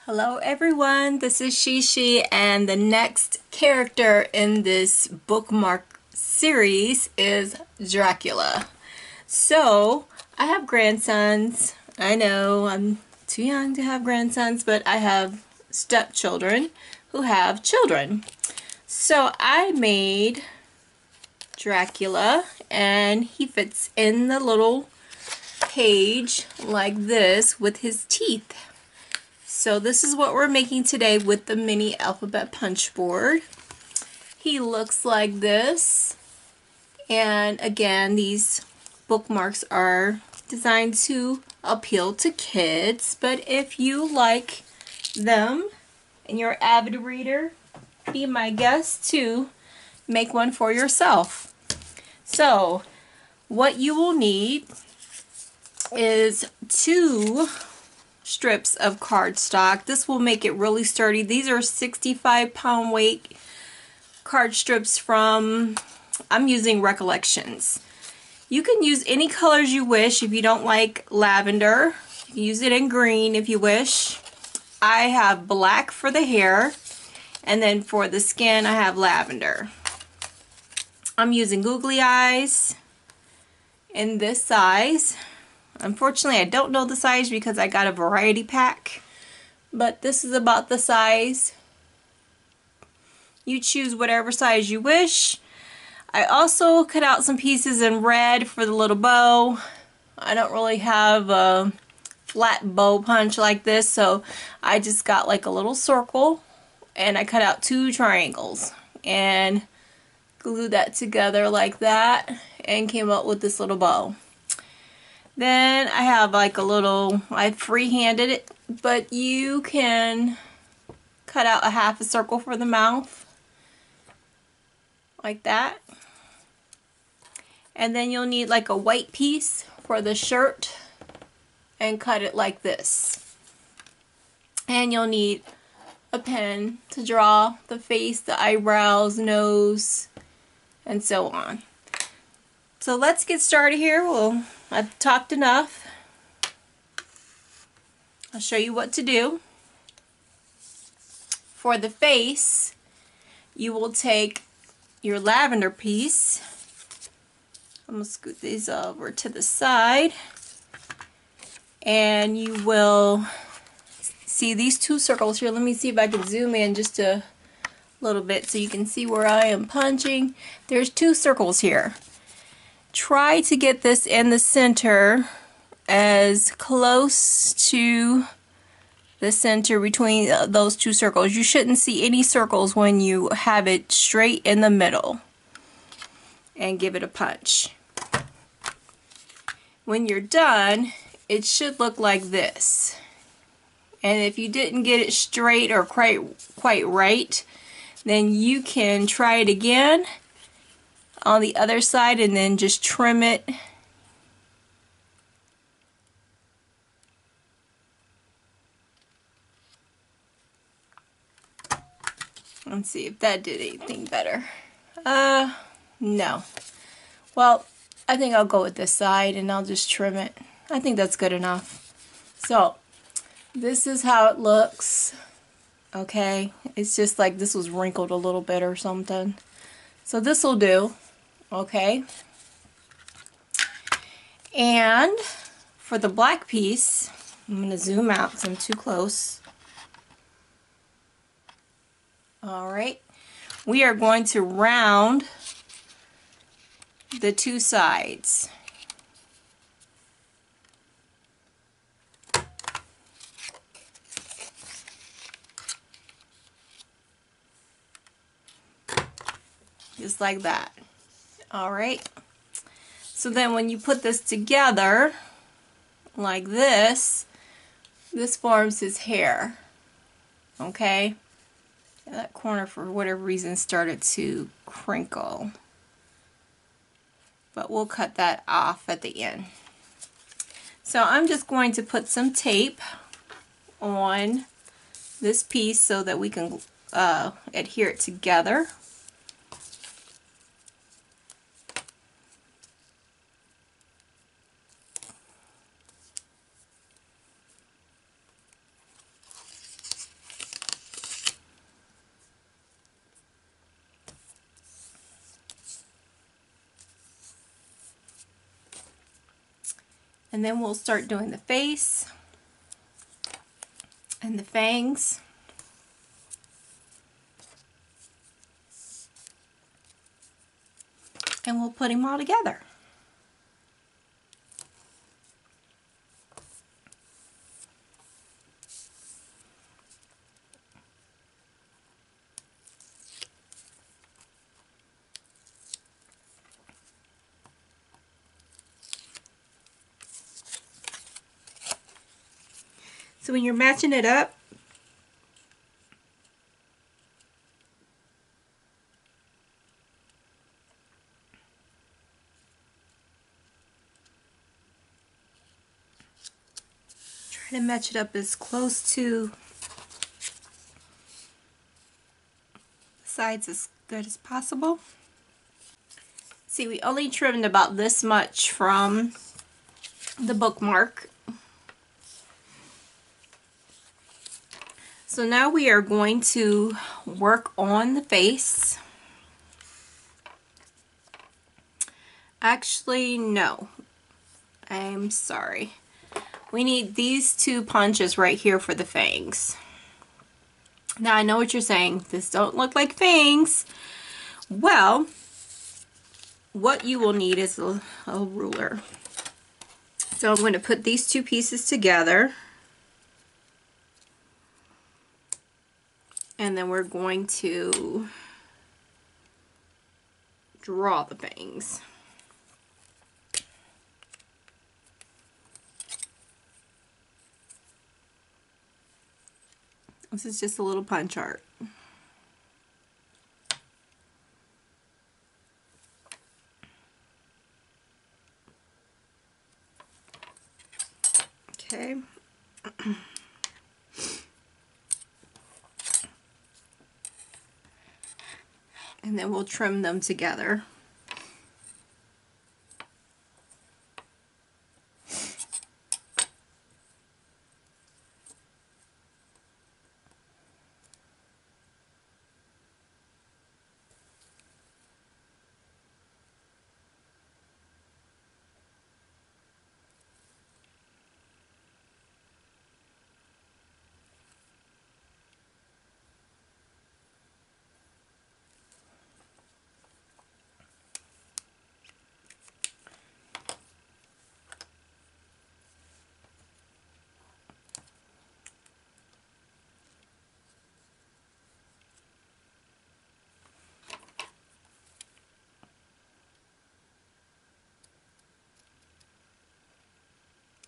Hello everyone, this is Sheshe, and the next character in this bookmark series is Dracula. So, I have grandsons. I know I'm too young to have grandsons, but I have stepchildren who have children. So I made Dracula, and he fits in the little cage like this with his teeth. So this is what we're making today with the mini alphabet punch board. He looks like this. And again, these bookmarks are designed to appeal to kids. But if you like them and you're an avid reader, be my guest to make one for yourself. So what you will need is 2 strips of cardstock. This will make it really sturdy. These are 65-pound weight card strips from, I'm using Recollections. You can use any colors you wish. If you don't like lavender, you can use it in green if you wish. I have black for the hair, and then for the skin I have lavender. I'm using googly eyes in this size. Unfortunately, I don't know the size because I got a variety pack, but this is about the size. You choose whatever size you wish. I also cut out some pieces in red for the little bow. I don't really have a flat bow punch like this, so I just got like a little circle, and I cut out 2 triangles and glued that together like that and came up with this little bow. Then I have like a little, I freehanded it, but you can cut out a half a circle for the mouth, like that. And then you'll need like a white piece for the shirt and cut it like this. And you'll need a pen to draw the face, the eyebrows, nose, and so on. So let's get started here. I've talked enough. I'll show you what to do. For the face, you will take your lavender piece. I'm going to scoot these over to the side. And you will see these 2 circles here. Let me see if I can zoom in just a little bit so you can see where I am punching. There's 2 circles here. Try to get this in the center, as close to the center between those 2 circles. You shouldn't see any circles when you have it straight in the middle. And give it a punch. When you're done, it should look like this. And if you didn't get it straight or quite right, then you can try it again on the other side and then just trim it. Let's see if that did anything better. No. Well, I think I'll go with this side and I'll just trim it. I think that's good enough. So, this is how it looks. Okay, it's just like this was wrinkled a little bit or something. So this will do. Okay, and for the black piece, I'm going to zoom out because I'm too close. Alright, we are going to round the 2 sides. Just like that. Alright, so then when you put this together like this forms his hair. Okay, that corner for whatever reason started to crinkle, but we'll cut that off at the end. So I'm just going to put some tape on this piece so that we can adhere it together. And then we'll start doing the face and the fangs. And we'll put him all together. So when you're matching it up, try to match it up as close to the sides as good as possible. See, we only trimmed about this much from the bookmark. So now we are going to work on the face. Actually, no. I'm sorry. We need these two punches right here for the fangs. Now I know what you're saying. This don't look like fangs. Well, what you will need is a ruler. So I'm going to put these two pieces together. And then we're going to draw the fangs. This is just a little punch art. Okay. And then we'll trim them together.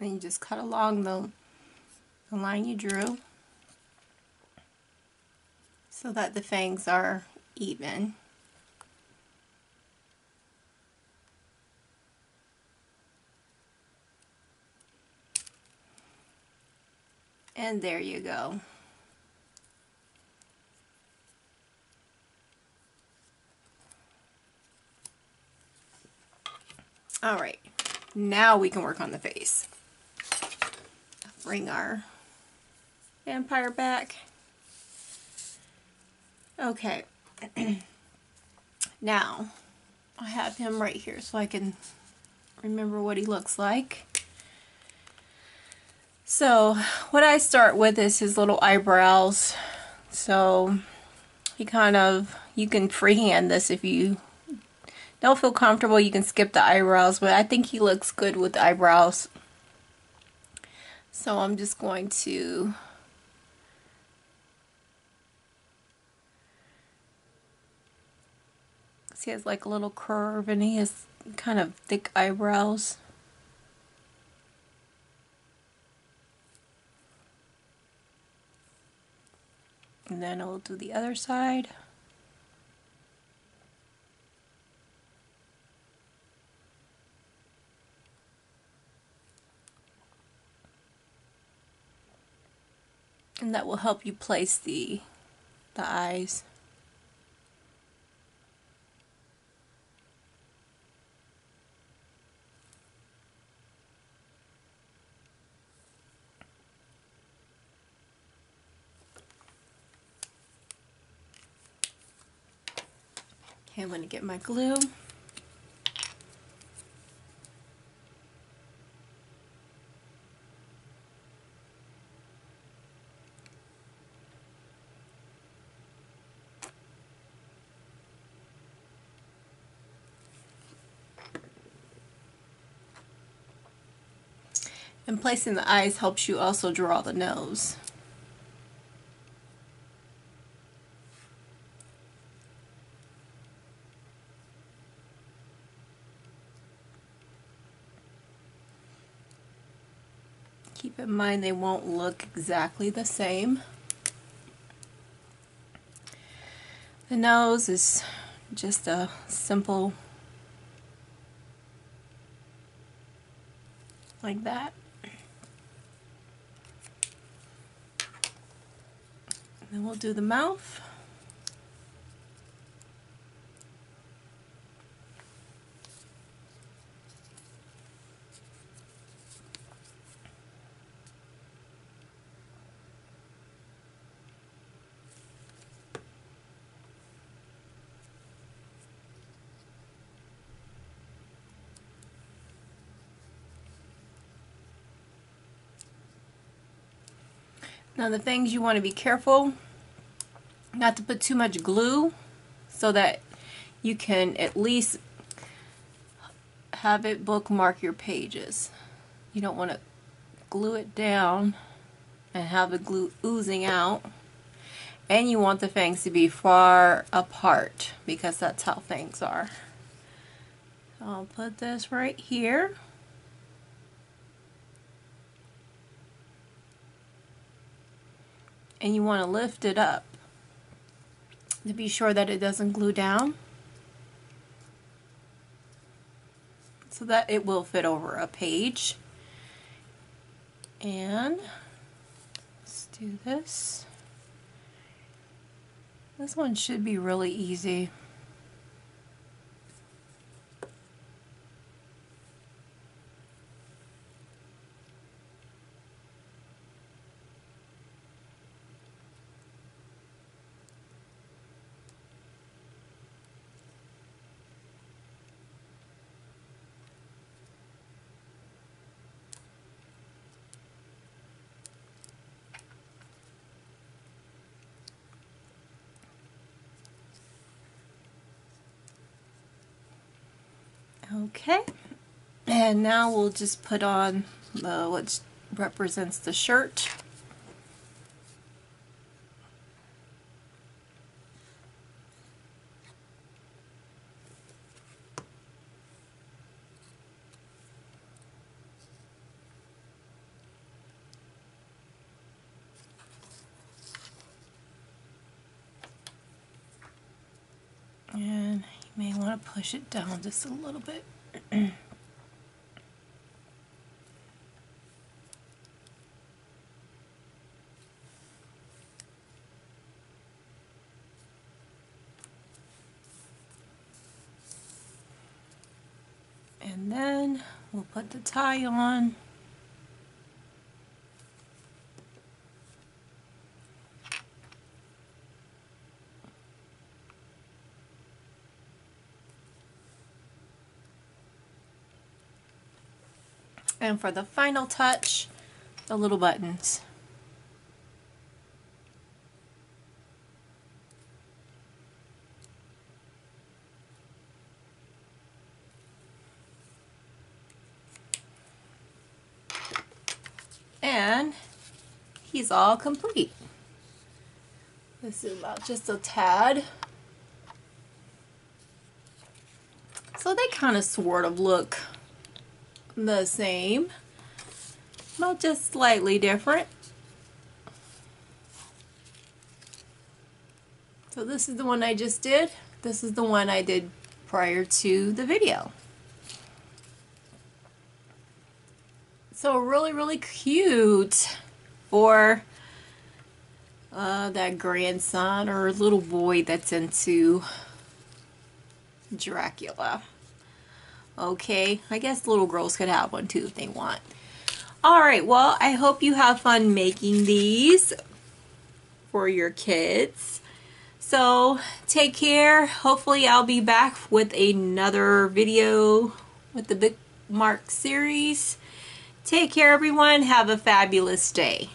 And you just cut along the line you drew so that the fangs are even. And there you go. Alright, now we can work on the face. Bring our vampire back. Okay. Now, I have him right here so I can remember what he looks like. So, what I start with is his little eyebrows. So, he kind of, you can freehand this if you don't feel comfortable, you can skip the eyebrows, but I think he looks good with the eyebrows. So I'm just going to see, he has like a little curve and he has kind of thick eyebrows. And then I'll do the other side. And that will help you place the eyes. Okay, I'm going to get my glue. And placing the eyes helps you also draw the nose. Keep in mind they won't look exactly the same. The nose is just a simple, like that. And then we'll do the mouth. Now the things you want to be careful not to put too much glue so that you can at least have it bookmark your pages. You don't want to glue it down and have the glue oozing out. And you want the fangs to be far apart because that's how fangs are. So I'll put this right here. And you want to lift it up to be sure that it doesn't glue down, so that it will fit over a page. And let's do this. This one should be really easy. Okay, and now we'll just put on what represents the shirt. And you may want to push it down just a little bit. And then we'll put the tie on. And for the final touch, the little buttons. And he's all complete. This is about just a tad. So they kind of sort of look the same, but just slightly different. So this is the one I just did. This is the one I did prior to the video. So really, really cute for that grandson or little boy that's into Dracula. Okay, I guess little girls could have one too if they want. Alright, well, I hope you have fun making these for your kids. So, take care. Hopefully I'll be back with another video with the Bookmark series. Take care, everyone. Have a fabulous day.